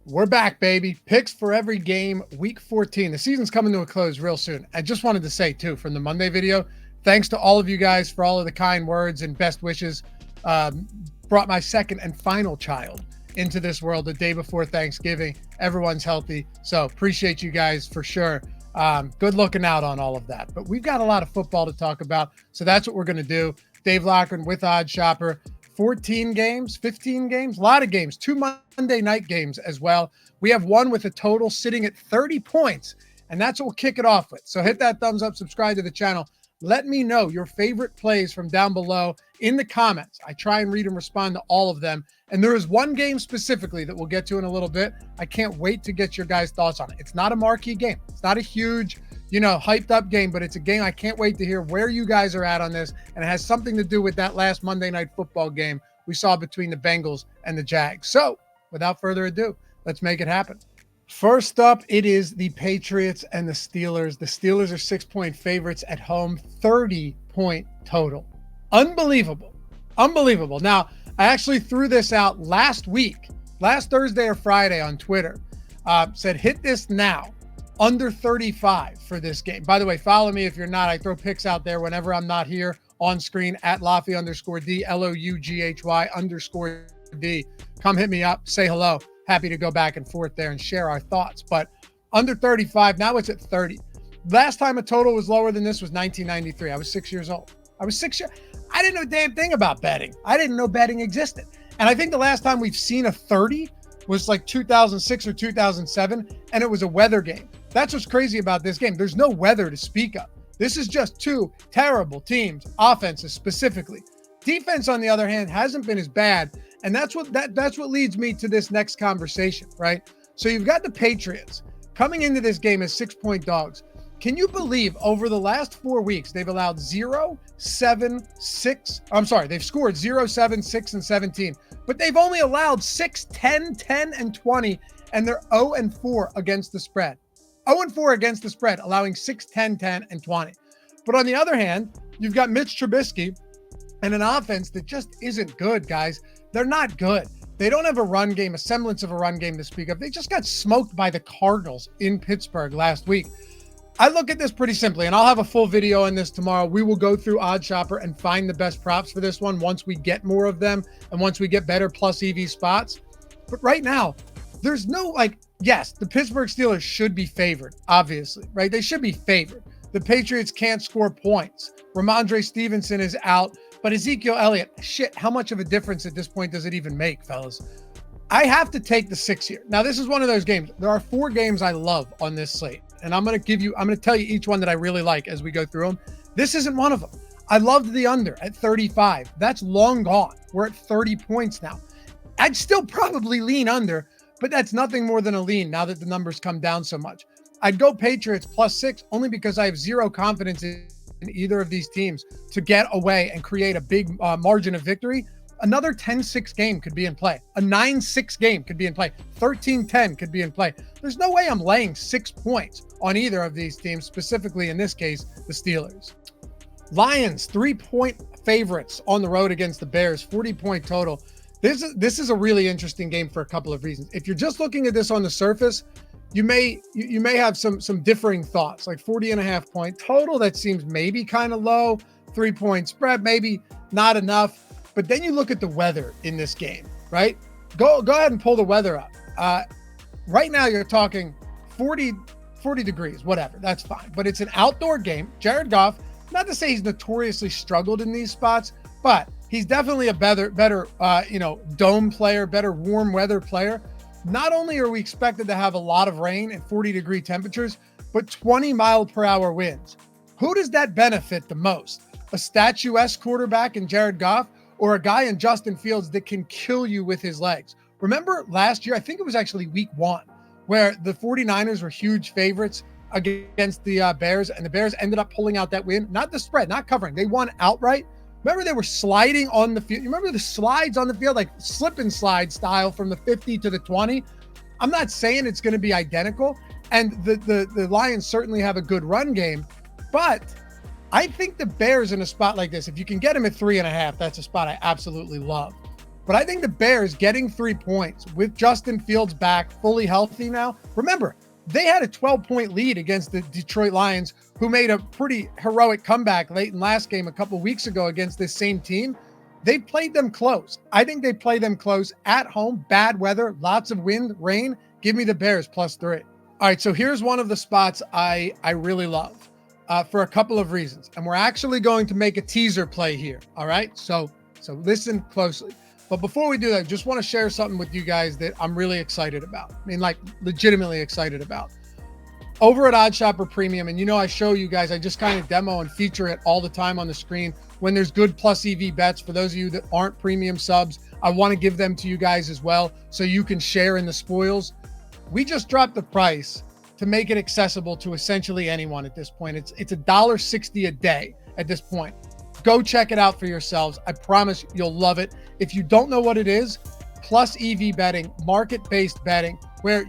We're back, baby. Picks for every game, week 14. The season's coming to a close real soon. I just wanted to say, too, from the Monday video, thanks to all of you guys for all of the kind words and best wishes. Brought my second and final child into this world the day before Thanksgiving. Everyone's healthy, so appreciate you guys for sure. Good looking out on all of that. But we've got a lot of football to talk about, so that's what we're going to do. Dave Loughlin with Odd Shopper. 14 games, 15 games, a lot of games, 2 Monday night games as well. We have one with a total sitting at 30 points, and that's what we'll kick it off with. So hit that thumbs up, subscribe to the channel. Let me know your favorite plays from down below in the comments. I try and read and respond to all of them. And there is one game specifically that we'll get to in a little bit. I can't wait to get your guys' thoughts on it. It's not a marquee game. It's not a huge, hyped up game, but it's a game I can't wait to hear where you guys are at on this. And it has something to do with that last Monday night football game we saw between the Bengals and the Jags. So without further ado, let's make it happen. First up, it is the Patriots and the Steelers. The Steelers are 6-point favorites at home, 30-point total. Unbelievable. Now, I actually threw this out last Thursday or Friday on Twitter. Said hit this now. Under 35 for this game. By the way, follow me if you're not. I throw picks out there whenever I'm not here on screen at Loughy_D, Loughy_D. Come hit me up, say hello. Happy to go back and forth there and share our thoughts. But under 35, now it's at 30. Last time a total was lower than this was 1993. I was 6 years old. I didn't know a damn thing about betting. I didn't know betting existed. And I think the last time we've seen a 30 was like 2006 or 2007, and it was a weather game. That's what's crazy about this game. There's no weather to speak of. This is just two terrible teams, offenses specifically. Defense, on the other hand, hasn't been as bad, and that's what leads me to this next conversation, right? So you've got the Patriots coming into this game as 6-point dogs. Can you believe over the last 4 weeks they've allowed 0, 7, 6? I'm sorry, they've scored 0, 7, 6, and 17, but they've only allowed 6, 10, 10, and 20, and they're 0-4 against the spread. 0-4 against the spread, allowing 6, 10, 10, and 20. But on the other hand, you've got Mitch Trubisky and an offense that just isn't good, guys. They're not good. They don't have a run game, a semblance of a run game to speak of. They just got smoked by the Cardinals in Pittsburgh last week. I look at this pretty simply, and I'll have a full video on this tomorrow. We will go through Odd Shopper and find the best props for this one once we get more of them and once we get better plus EV spots. But right now, there's no, yes, the Pittsburgh Steelers should be favored, obviously, right? They should be favored. The Patriots can't score points. Ramondre Stevenson is out, but Ezekiel Elliott, how much of a difference at this point does it even make, fellas? I have to take the 6 here. Now, this is one of those games. There are 4 games I love on this slate, and I'm going to tell you each one that I really like as we go through them. This isn't one of them. I loved the under at 35. That's long gone. We're at 30 points now. I'd still probably lean under, but that's nothing more than a lean now that the numbers come down so much. I'd go Patriots +6 only because I have zero confidence in either of these teams to get away and create a big margin of victory. Another 10-6 game could be in play. A 9-6 game could be in play. 13-10 could be in play. There's no way I'm laying 6 points on either of these teams, specifically in this case, the Steelers. Lions, 3-point favorites on the road against the Bears, 40-point total. This is a really interesting game for a couple of reasons. If you're just looking at this on the surface, you may have some differing thoughts, like 40.5-point total. That seems maybe kind of low. 3-point spread, maybe not enough. But then you look at the weather in this game, right? Go ahead and pull the weather up. Right now you're talking 40 degrees, whatever. That's fine. But it's an outdoor game. Jared Goff, not to say he's notoriously struggled in these spots, but he's definitely a better dome player, better warm weather player. Not only are we expected to have a lot of rain and 40-degree temperatures, but 20-mile-per-hour winds. Who does that benefit the most? A statuesque quarterback in Jared Goff or a guy in Justin Fields that can kill you with his legs? Remember last year, I think it was actually week 1, where the 49ers were huge favorites against the Bears, and the Bears ended up pulling out that win. Not the spread, not covering. They won outright. Remember, they were sliding on the field. You remember the slides on the field, like slip and slide style from the 50 to the 20? I'm not saying it's going to be identical, and the Lions certainly have a good run game, but I think the Bears in a spot like this, if you can get them at 3.5, that's a spot I absolutely love. But I think the Bears getting 3 points with Justin Fields back, fully healthy now. Remember, they had a 12-point lead against the Detroit Lions, who made a pretty heroic comeback late in last game a couple weeks ago against this same team. They played them close. I think they play them close at home, bad weather, lots of wind, rain. Give me the Bears +3. All right, so here's one of the spots I really love for a couple of reasons. And we're actually going to make a teaser play here, all right? So listen closely. But before we do that, I just want to share something with you guys that I'm really excited about. I mean, like legitimately excited about. Over at OddsShopper Premium, and I show you guys, I just kind of demo and feature it all the time on the screen when there's good plus EV bets. For those of you that aren't premium subs, I want to give them to you guys as well so you can share in the spoils. We just dropped the price to make it accessible to essentially anyone at this point. It's $1.60 a day at this point. Go check it out for yourselves. I promise you'll love it. If you don't know what it is, plus EV betting, market-based betting, where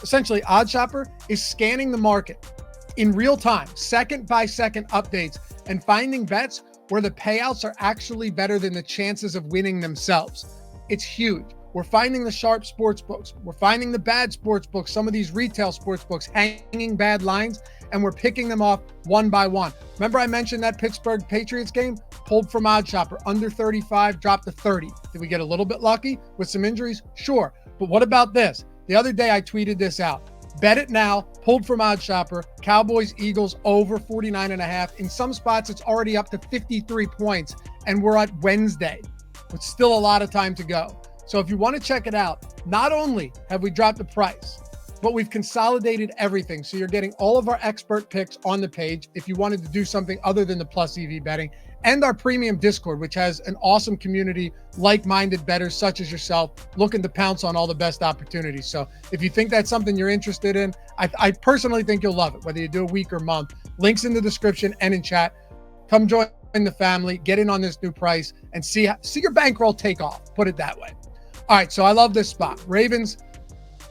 essentially OddsShopper is scanning the market in real time, second by second updates, and finding bets where the payouts are actually better than the chances of winning themselves. It's huge. We're finding the sharp sports books. We're finding the bad sports books, some of these retail sports books hanging bad lines, and we're picking them off one by one. Remember I mentioned that Pittsburgh Patriots game? Pulled from OddsShopper, under 35, dropped to 30. Did we get a little bit lucky with some injuries? Sure. But what about this? The other day I tweeted this out. Bet it now, pulled from OddsShopper, Cowboys, Eagles over 49.5. In some spots, it's already up to 53 points, and we're at Wednesday. It's still a lot of time to go. So if you want to check it out, not only have we dropped the price, but we've consolidated everything. So you're getting all of our expert picks on the page if you wanted to do something other than the plus EV betting, and our premium Discord, which has an awesome community, like-minded bettors such as yourself, looking to pounce on all the best opportunities. So if you think that's something you're interested in, I personally think you'll love it, whether you do a week or month. Links in the description and in chat. Come join the family, get in on this new price, and see your bankroll take off, put it that way. All right, so I love this spot. Ravens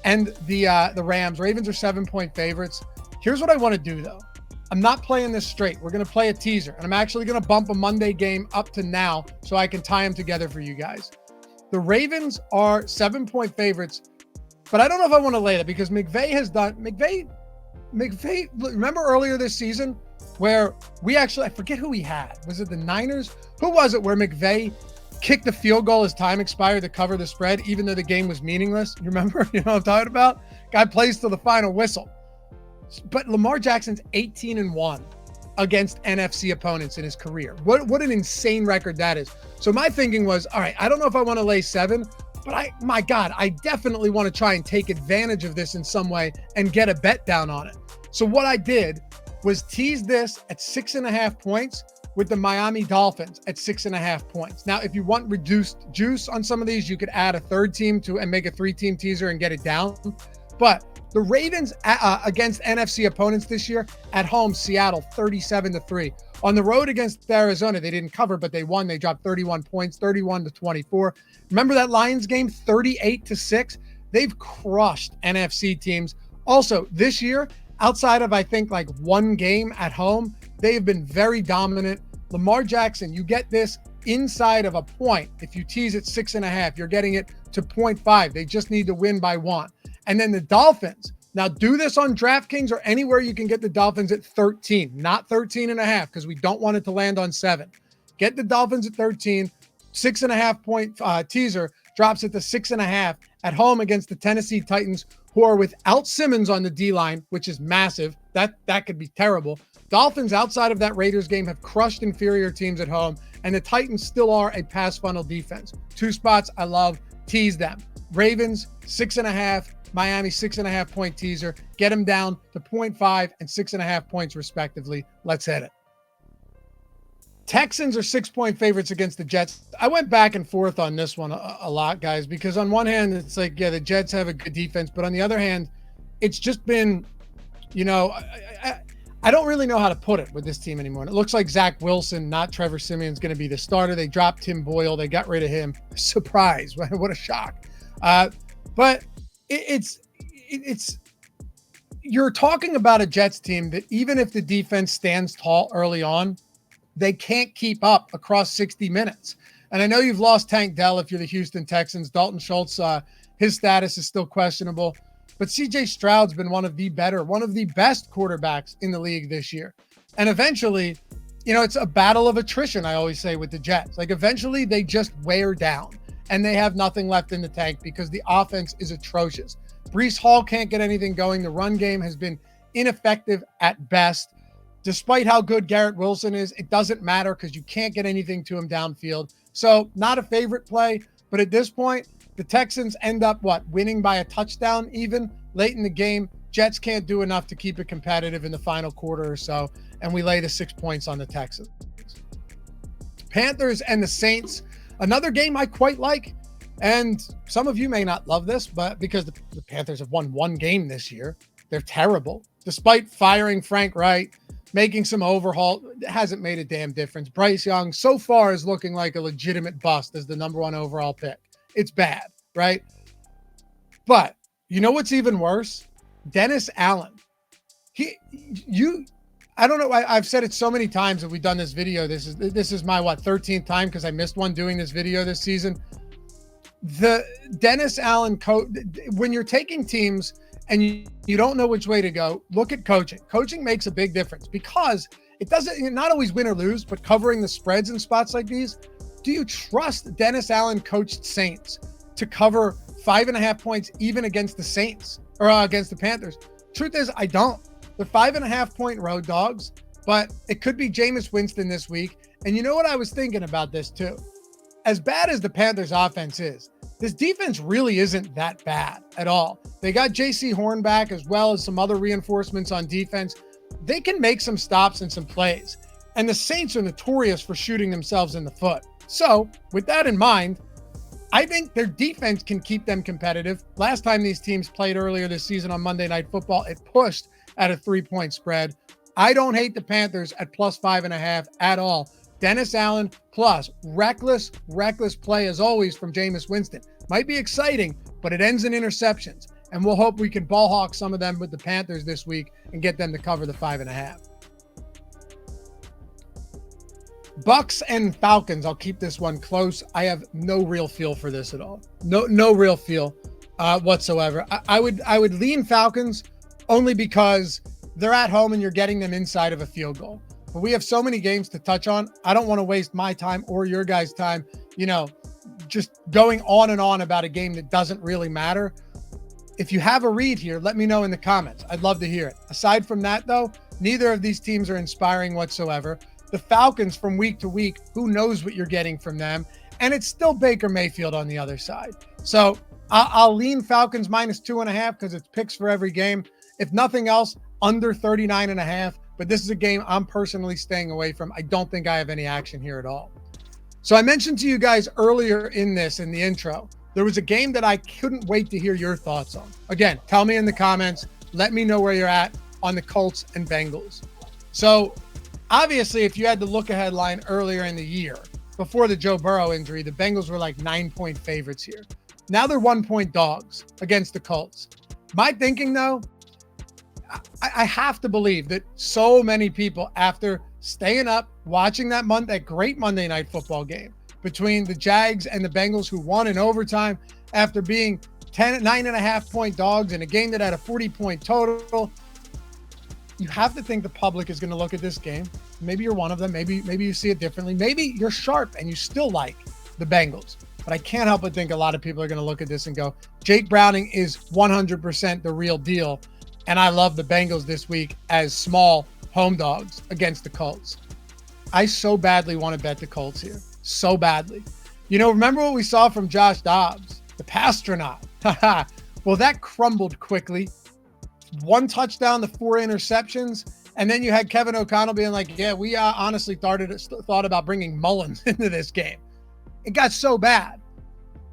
and the Rams. Ravens are 7-point favorites. Here's what I want to do, though. I'm not playing this straight. We're going to play a teaser, and I'm actually going to bump a Monday game up to now so I can tie them together for you guys. The Ravens are 7-point favorites, but I don't know if I want to lay that because McVay, remember earlier this season where I forget who he had. Was it the Niners? Who was it where McVay kicked the field goal as time expired to cover the spread, even though the game was meaningless? You remember? You know what I'm talking about? Guy plays till the final whistle. But Lamar Jackson's 18-1 against NFC opponents in his career. What an insane record that is. So my thinking was, all right, I don't know if I want to lay 7, but my God, I definitely want to try and take advantage of this in some way and get a bet down on it. So what I did was tease this at 6.5 points with the Miami Dolphins at 6.5 points. Now, if you want reduced juice on some of these, you could add a third team and make a 3-team teaser and get it down. But the Ravens against NFC opponents this year, at home, Seattle 37-3. On the road against Arizona, they didn't cover, but they won. They dropped 31 points, 31-24. Remember that Lions game, 38-6? They've crushed NFC teams. Also, this year, outside of, I think, like one game at home, they have been very dominant. Lamar Jackson, you get this inside of a point. If you tease it 6.5, you're getting it to 0.5. They just need to win by 1. And then the Dolphins. Now do this on DraftKings or anywhere you can get the Dolphins at 13, not 13.5, because we don't want it to land on 7. Get the Dolphins at 13, 6.5 point teaser drops it to 6.5 at home against the Tennessee Titans, who are without Simmons on the D-line, which is massive. That could be terrible. Dolphins, outside of that Raiders game, have crushed inferior teams at home, and the Titans still are a pass funnel defense. 2 spots I love. Tease them. Ravens, 6.5. Miami, 6.5 point teaser. Get them down to 0.5 and 6.5 points, respectively. Let's hit it. Texans are 6-point favorites against the Jets. I went back and forth on this one a lot, guys, because on one hand, it's like, yeah, the Jets have a good defense, but on the other hand, it's just been, I don't really know how to put it with this team anymore. And it looks like Zach Wilson, not Trevor Siemian, is going to be the starter. They dropped Tim Boyle. They got rid of him. Surprise. What a shock. But it's you're talking about a Jets team that even if the defense stands tall early on, they can't keep up across 60 minutes. And I know you've lost Tank Dell if you're the Houston Texans. Dalton Schultz, his status is still questionable. But CJ Stroud's been one of the best quarterbacks in the league this year. And eventually, it's a battle of attrition, I always say, with the Jets. Like, eventually they just wear down and they have nothing left in the tank because the offense is atrocious. Breece Hall can't get anything going. The run game has been ineffective at best. Despite how good Garrett Wilson is, it doesn't matter because you can't get anything to him downfield. So not a favorite play, but at this point, the Texans end up, winning by a touchdown even late in the game. Jets can't do enough to keep it competitive in the final quarter or so, and we lay the 6 points on the Texans. Panthers and the Saints, another game I quite like. And some of you may not love this, but because the Panthers have won one game this year, they're terrible. Despite firing Frank Wright, making some overhaul, it hasn't made a damn difference. Bryce Young so far is looking like a legitimate bust as the number 1 overall pick. It's bad, right? But you know what's even worse? Dennis Allen. I don't know. I've said it so many times that we've done this video. This is my 13th time because I missed one doing this video this season. The Dennis Allen coach, when you're taking teams and you don't know which way to go, look at coaching. Coaching makes a big difference because it doesn't not always win or lose, but covering the spreads in spots like these. Do you trust Dennis Allen coached Saints to cover 5.5 points even against the Saints or against the Panthers? Truth is, I don't. They're 5.5 point road dogs, but it could be Jameis Winston this week. And you know what I was thinking about this too? As bad as the Panthers offense is, this defense really isn't that bad at all. They got J.C. Horn back as well as some other reinforcements on defense. They can make some stops and some plays. And the Saints are notorious for shooting themselves in the foot. So with that in mind, I think their defense can keep them competitive. Last time these teams played earlier this season on Monday Night Football, it pushed at a 3-point spread. I don't hate the Panthers at plus 5.5 at all. Dennis Allen plus reckless play as always from Jameis Winston. Might be exciting, but it ends in interceptions. And we'll hope we can ball hawk some of them with the Panthers this week and get them to cover the 5.5. Bucks and Falcons. I'll keep this one close. I have no real feel for this at all. No real feel whatsoever. I would lean Falcons only because they're at home and you're getting them inside of a field goal. But we have so many games to touch on. I don't want to waste my time or your guys' time, just going on and on about a game that doesn't really matter. If you have a read here, let me know in the comments. I'd love to hear it. Aside from that, though, neither of these teams are inspiring whatsoever. The Falcons from week to week, who knows what you're getting from them? And it's still Baker Mayfield on the other side. So I'll lean Falcons minus 2.5 because it's picks for every game. If nothing else, under 39.5. But this is a game I'm personally staying away from. I don't think I have any action here at all. So I mentioned to you guys earlier in the intro, there was a game that I couldn't wait to hear your thoughts on. Again, tell me in the comments. Let me know where you're at on the Colts and Bengals. So obviously, if you had the look-ahead line earlier in the year, before the Joe Burrow injury, the Bengals were like 9-point favorites here. Now they're 1-point dogs against the Colts. My thinking, though, I have to believe that so many people, after staying up, watching that great Monday Night Football game between the Jags and the Bengals, who won in overtime after being 9.5-point dogs in a game that had a 40-point total, you have to think the public is going to look at this game. Maybe you're one of them. Maybe you see it differently. Maybe you're sharp and you still like the Bengals. But I can't help but think a lot of people are going to look at this and go, Jake Browning is 100% the real deal. And I love the Bengals this week as small home dogs against the Colts. I so badly want to bet the Colts here. So badly. Remember what we saw from Josh Dobbs, the Pastronaut. Well, that crumbled quickly. 1 touchdown to 4 interceptions. And then you had Kevin O'Connell being like, yeah, we honestly thought about bringing Mullins into this game. It got so bad.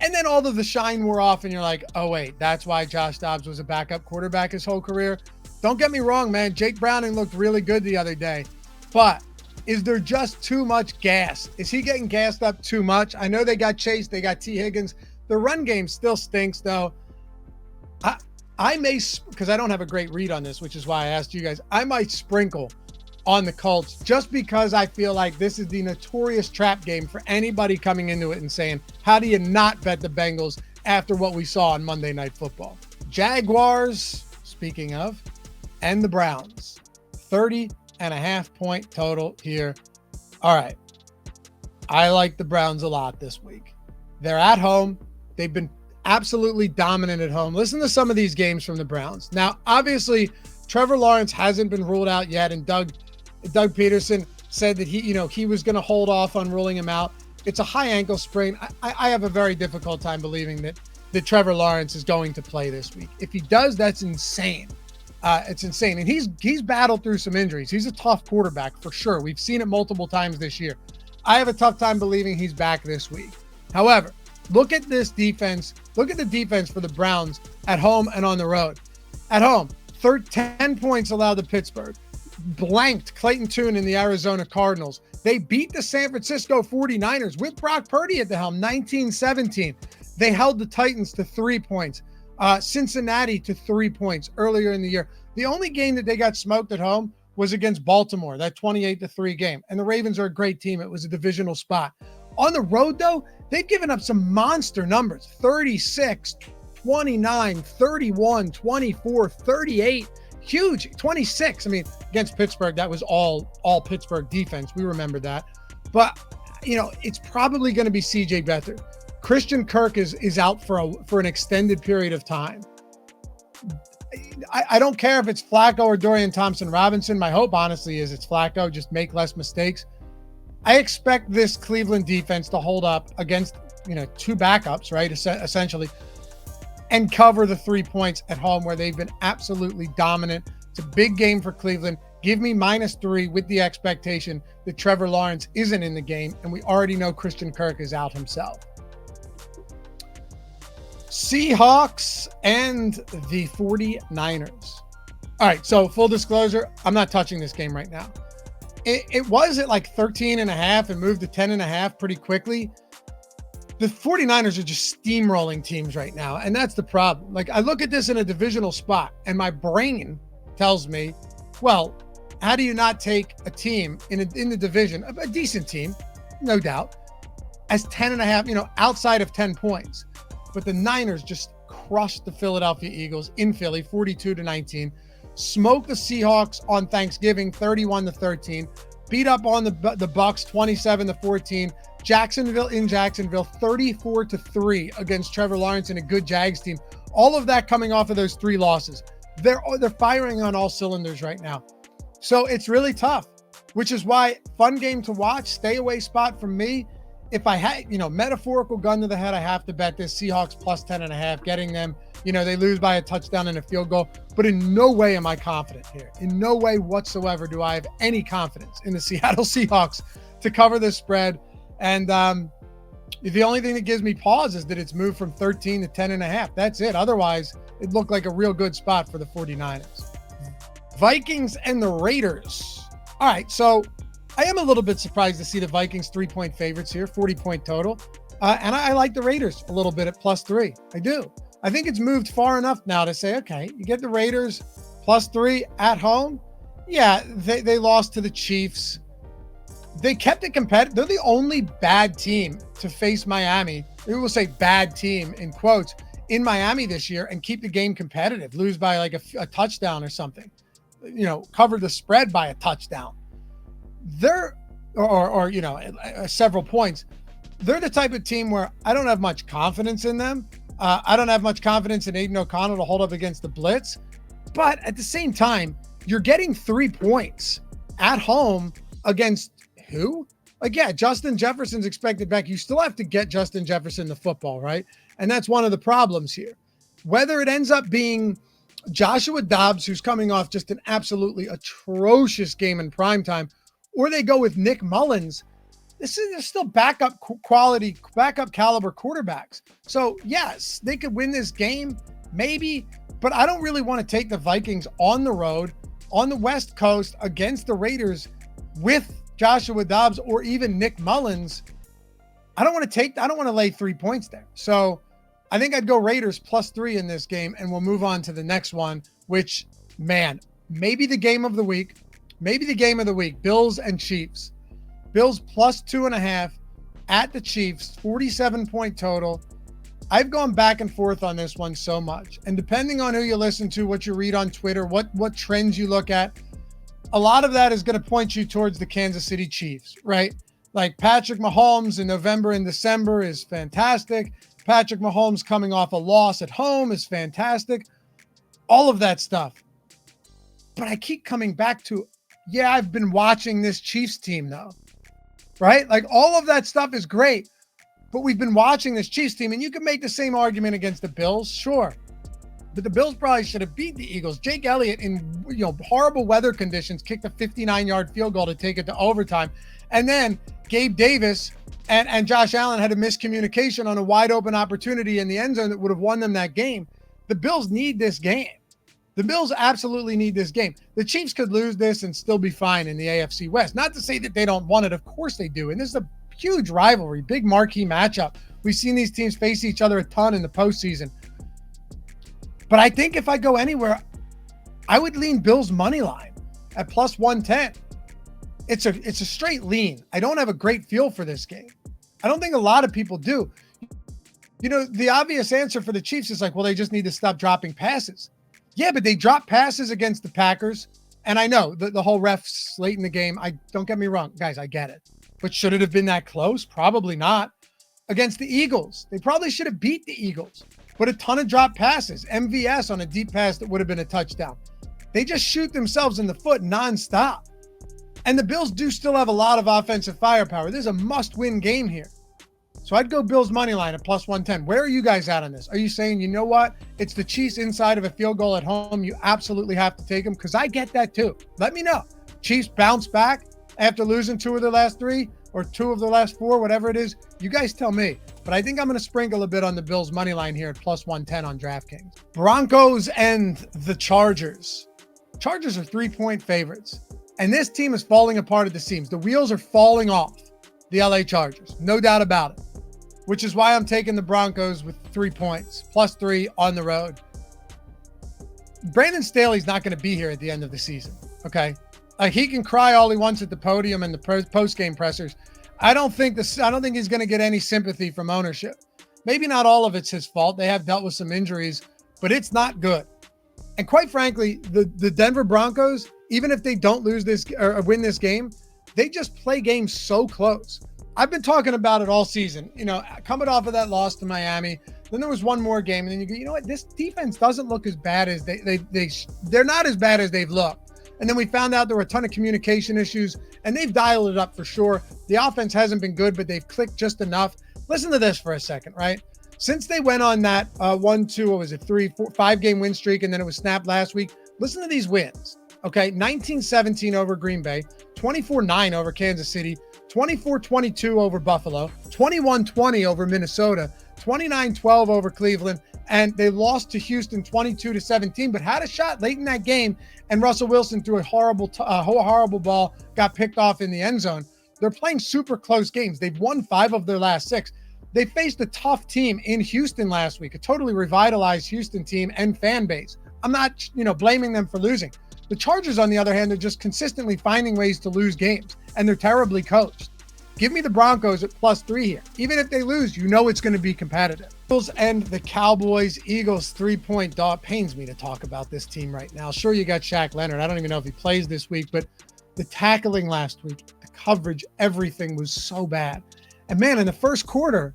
And then all of the shine wore off and you're like, oh, wait, that's why Josh Dobbs was a backup quarterback his whole career. Don't get me wrong, man. Jake Browning looked really good the other day. But is there just too much gas? Is he getting gassed up too much? I know they got Chase. They got T. Higgins. The run game still stinks, though. I may, because I don't have a great read on this, which is why I asked you guys, I might sprinkle on the Colts, just because I feel like this is the notorious trap game for anybody coming into it and saying, how do you not bet the Bengals after what we saw on Monday Night Football? Jaguars, speaking of, and the Browns. 30.5 point total here. All right. I like the Browns a lot this week. They're at home. They've been absolutely dominant at home. Listen to some of these games from the Browns. Now, obviously, Trevor Lawrence hasn't been ruled out yet, and Doug Peterson said that he was going to hold off on ruling him out. It's a high ankle sprain. I have a very difficult time believing that Trevor Lawrence is going to play this week. If he does, that's insane. It's insane. And he's battled through some injuries. He's a tough quarterback for sure. We've seen it multiple times this year. I have a tough time believing he's back this week. However, look at this defense. Look at the defense for the Browns at home and on the road. At home, 10 points allowed to Pittsburgh. Blanked Clayton Tune and the Arizona Cardinals. They beat the San Francisco 49ers with Brock Purdy at the helm, 19-17. They held the Titans to 3 points. Cincinnati to 3 points earlier in the year. The only game that they got smoked at home was against Baltimore, that 28-3 game. And the Ravens are a great team. It was a divisional spot. On the road, though, they've given up some monster numbers. 36, 29, 31, 24, 38. Huge. 26. I mean, against Pittsburgh, that was all Pittsburgh defense. We remember that. But, it's probably going to be C.J. Beathard. Christian Kirk is out for an extended period of time. I don't care if it's Flacco or Dorian Thompson-Robinson. My hope, honestly, is it's Flacco. Just make less mistakes. I expect this Cleveland defense to hold up against, two backups, right, essentially, and cover the 3 points at home where they've been absolutely dominant. It's a big game for Cleveland. Give me -3 with the expectation that Trevor Lawrence isn't in the game, and we already know Christian Kirk is out himself. Seahawks and the 49ers. All right, so full disclosure, I'm not touching this game right now. It was at like 13.5 and moved to 10.5 pretty quickly. The 49ers are just steamrolling teams right now, and that's the problem. Like, I look at this in a divisional spot, and my brain tells me, well, how do you not take a team in the division, a decent team, no doubt, as 10.5, outside of 10 points? But the Niners just crushed the Philadelphia Eagles in Philly, 42-19. Smoked the Seahawks on Thanksgiving, 31-13. Beat up on the Bucs, 27-14. Jacksonville, 34-3 against Trevor Lawrence and a good Jags team. All of that coming off of those 3 losses. They're firing on all cylinders right now. So it's really tough, which is why fun game to watch, stay away spot from me. If I had, metaphorical gun to the head, I have to bet this Seahawks plus 10.5, getting them, they lose by a touchdown and a field goal, but in no way am I confident here. In no way whatsoever do I have any confidence in the Seattle Seahawks to cover this spread. And the only thing that gives me pause is that it's moved from 13 to 10.5. That's it. Otherwise, it looked like a real good spot for the 49ers. Vikings and the Raiders. All right, so I am a little bit surprised to see the Vikings 3-point favorites here, 40-point total. And I like the Raiders a little bit at +3. I do. I think it's moved far enough now to say, okay, you get the Raiders +3 at home. Yeah, they lost to the Chiefs. They kept it competitive. They're the only bad team to face Miami. We will say bad team in quotes in Miami this year and keep the game competitive, lose by like a touchdown or something, cover the spread by a touchdown. They're several points. They're the type of team where I don't have much confidence in them. I don't have much confidence in Aiden O'Connell to hold up against the blitz. But at the same time, you're getting 3 points at home against who? Like, yeah, Justin Jefferson's expected back. You still have to get Justin Jefferson the football, right? And that's one of the problems here. Whether it ends up being Joshua Dobbs, who's coming off just an absolutely atrocious game in primetime, or they go with Nick Mullins, they're still backup caliber quarterbacks. So yes, they could win this game, maybe, but I don't really want to take the Vikings on the road, on the West Coast against the Raiders with Joshua Dobbs or even Nick Mullins. I don't want to lay 3 points there. So I think I'd go Raiders +3 in this game, and we'll move on to the next one, which, man, maybe the game of the week. maybe the game of the week, Bills and Chiefs. Bills plus 2.5 at the Chiefs, 47-point total. I've gone back and forth on this one so much. And depending on who you listen to, what you read on Twitter, what trends you look at, a lot of that is going to point you towards the Kansas City Chiefs, right? Like Patrick Mahomes in November and December is fantastic. Patrick Mahomes coming off a loss at home is fantastic. All of that stuff. But I keep coming back to, yeah, I've been watching this Chiefs team though, right? Like all of that stuff is great. But we've been watching this Chiefs team, and you can make the same argument against the Bills, sure. But the Bills probably should have beat the Eagles. Jake Elliott, in horrible weather conditions, kicked a 59-yard field goal to take it to overtime. And then Gabe Davis and Josh Allen had a miscommunication on a wide-open opportunity in the end zone that would have won them that game. The Bills need this game. The Bills absolutely need this game. The Chiefs could lose this and still be fine in the AFC West. Not to say that they don't want it. Of course they do. And this is a huge rivalry, big marquee matchup. We've seen these teams face each other a ton in the postseason. But I think if I go anywhere, I would lean Bills money line at plus 110. It's a straight lean. I don't have a great feel for this game. I don't think a lot of people do. The obvious answer for the Chiefs is like, well, they just need to stop dropping passes. Yeah, but they dropped passes against the Packers. And I know the whole refs late in the game. Don't get me wrong, guys, I get it. But should it have been that close? Probably not. Against the Eagles, they probably should have beat the Eagles. But a ton of drop passes. MVS on a deep pass that would have been a touchdown. They just shoot themselves in the foot nonstop. And the Bills do still have a lot of offensive firepower. This is a must-win game here. So I'd go Bills money line at plus 110. Where are you guys at on this? Are you saying, you know what? It's the Chiefs inside of a field goal at home. You absolutely have to take them? Because I get that too. Let me know. Chiefs bounce back after losing 2 of their last 3 or 2 of their last 4, whatever it is. You guys tell me. But I think I'm going to sprinkle a bit on the Bills money line here at plus 110 on DraftKings. Broncos and the Chargers. Chargers are 3-point favorites. And this team is falling apart at the seams. The wheels are falling off the LA Chargers. No doubt about it. Which is why I'm taking the Broncos with 3 points, plus 3 on the road. Brandon Staley's not going to be here at the end of the season, okay? Like, he can cry all he wants at the podium and the post-game pressers. I don't think he's going to get any sympathy from ownership. Maybe not all of it's his fault. They have dealt with some injuries, but it's not good. And quite frankly, the Denver Broncos, even if they don't lose this or win this game, they just play games so close. I've been talking about it all season, coming off of that loss to Miami. Then there was one more game, and then you go, you know what? This defense doesn't look as bad as they're not as bad as they've looked. And then we found out there were a ton of communication issues, and they've dialed it up for sure. The offense hasn't been good, but they've clicked just enough. Listen to this for a second, right? Since they went on that 5-game win streak, and then it was snapped last week, listen to these wins, okay? 19-17 over Green Bay, 24-9 over Kansas City, 24-22 over Buffalo, 21-20 over Minnesota, 29-12 over Cleveland, and they lost to Houston 22-17, but had a shot late in that game, and Russell Wilson threw a horrible ball, got picked off in the end zone. They're playing super close games. They've won 5 of their last 6. They faced a tough team in Houston last week, a totally revitalized Houston team and fan base. I'm not, blaming them for losing. The Chargers, on the other hand, are just consistently finding ways to lose games, and they're terribly coached. Give me the Broncos at plus 3 here. Even if they lose, it's going to be competitive. Eagles and the Cowboys. Eagles 3-point dog. Pains me to talk about this team right now. Sure, you got Shaq Leonard. I don't even know if he plays this week, but the tackling last week, the coverage, everything was so bad. And man, in the first quarter,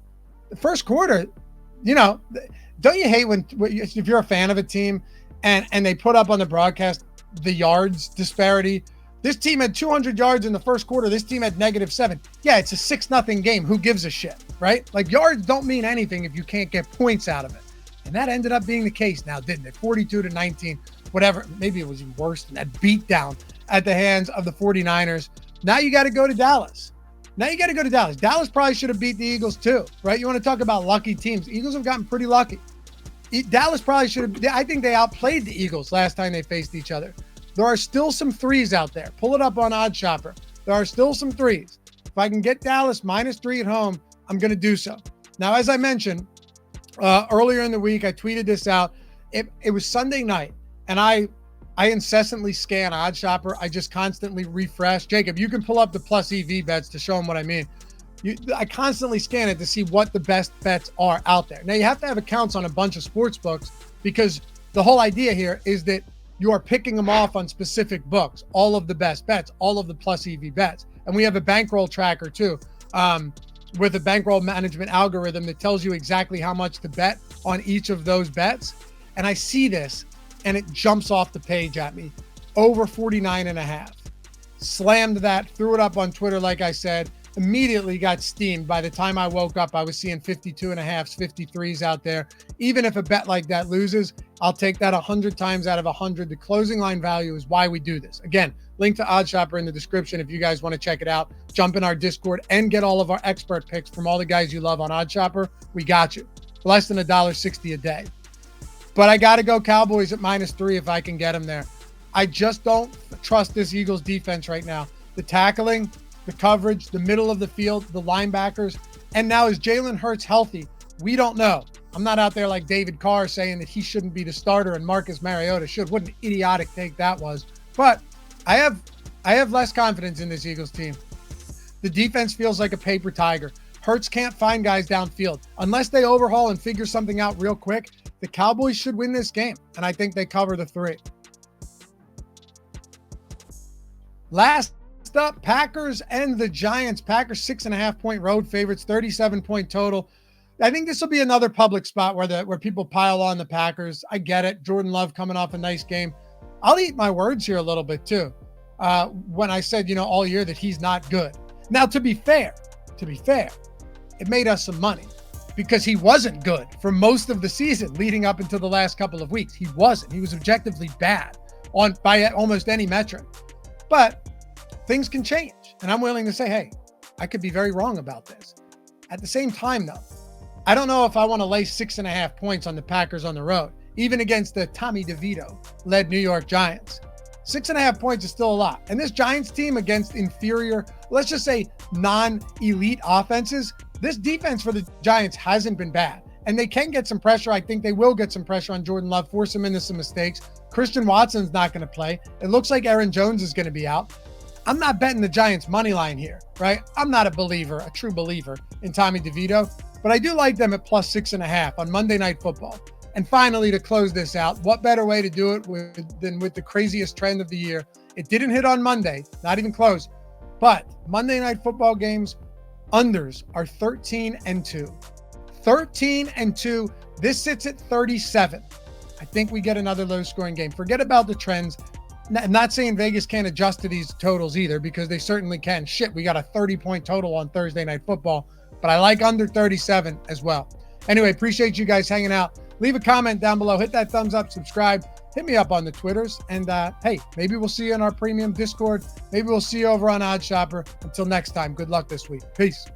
don't you hate when if you're a fan of a team and they put up on the broadcast the yards disparity? This team had 200 yards in the first quarter. This team had -7. Yeah, it's a 6-0 game. Who gives a shit, right? Like, yards don't mean anything if you can't get points out of it. And that ended up being the case now, didn't it? 42-19, whatever. Maybe it was even worse than that beatdown at the hands of the 49ers. Now you got to go to Dallas. Dallas probably should have beat the Eagles too, right? You want to talk about lucky teams. Eagles have gotten pretty lucky. Dallas probably should have. I think they outplayed the Eagles last time they faced each other. There are still some 3s out there. Pull it up on OddsShopper. There are still some 3s. If I can get Dallas -3 at home, I'm going to do so. Now, as I mentioned earlier in the week, I tweeted this out. It was Sunday night, and I I incessantly scan OddsShopper. I just constantly refresh. Jacob, you can pull up the plus EV bets to show them what I mean. I constantly scan it to see what the best bets are out there. Now, you have to have accounts on a bunch of sports books because the whole idea here is that you are picking them off on specific books, all of the best bets, all of the plus EV bets. And we have a bankroll tracker too, with a bankroll management algorithm that tells you exactly how much to bet on each of those bets. And I see this and it jumps off the page at me. Over 49.5. Slammed that, threw it up on Twitter like I said, immediately got steamed. By the time I woke up, I was seeing 52.5s, 53s out there. Even if a bet like that loses, I'll take that 100 times out of 100. The closing line value is why we do this. Again, link to OddsShopper in the description if you guys want to check it out. Jump in our Discord and get all of our expert picks from all the guys you love on OddsShopper. We got you. Less than $1.60 a day. But I got to go Cowboys at -3 if I can get them there. I just don't trust this Eagles defense right now. The tackling, the coverage, the middle of the field, the linebackers. And now is Jalen Hurts healthy? We don't know. I'm not out there like David Carr saying that he shouldn't be the starter and Marcus Mariota should. What an idiotic take that was. But I have less confidence in this Eagles team. The defense feels like a paper tiger. Hurts can't find guys downfield. Unless they overhaul and figure something out real quick, the Cowboys should win this game. And I think they cover the 3. Last up, Packers and the Giants. Packers 6.5-point road favorites, 37-point total. I think this will be another public spot where people pile on the Packers. I get it. Jordan Love coming off a nice game. I'll eat my words here a little bit too. When I said, all year that he's not good. Now, to be fair, it made us some money because he wasn't good for most of the season leading up into the last couple of weeks. He wasn't. He was objectively bad by almost any metric. But things can change. And I'm willing to say, hey, I could be very wrong about this. At the same time, though, I don't know if I want to lay 6.5 points on the Packers on the road, even against the Tommy DeVito-led New York Giants. 6.5 points is still a lot. And this Giants team against inferior, let's just say non-elite offenses, this defense for the Giants hasn't been bad. And they can get some pressure. I think they will get some pressure on Jordan Love, force him into some mistakes. Christian Watson's not going to play. It looks like Aaron Jones is going to be out. I'm not betting the Giants money line here, right? I'm not a true believer in Tommy DeVito, but I do like them at +6.5 on Monday Night Football. And finally, to close this out, what better way to do it than with the craziest trend of the year? It didn't hit on Monday, not even close, but Monday Night Football games, unders are 13-2. 13-2. This sits at 37. I think we get another low-scoring game. Forget about the trends. Not saying Vegas can't adjust to these totals either, because they certainly can. Shit, we got a 30-point total on Thursday Night Football, but I like under 37 as well. Anyway, appreciate you guys hanging out. Leave a comment down below. Hit that thumbs up, subscribe. Hit me up on the Twitters. And hey, maybe we'll see you in our premium Discord. Maybe we'll see you over on OddsShopper. Until next time, good luck this week. Peace.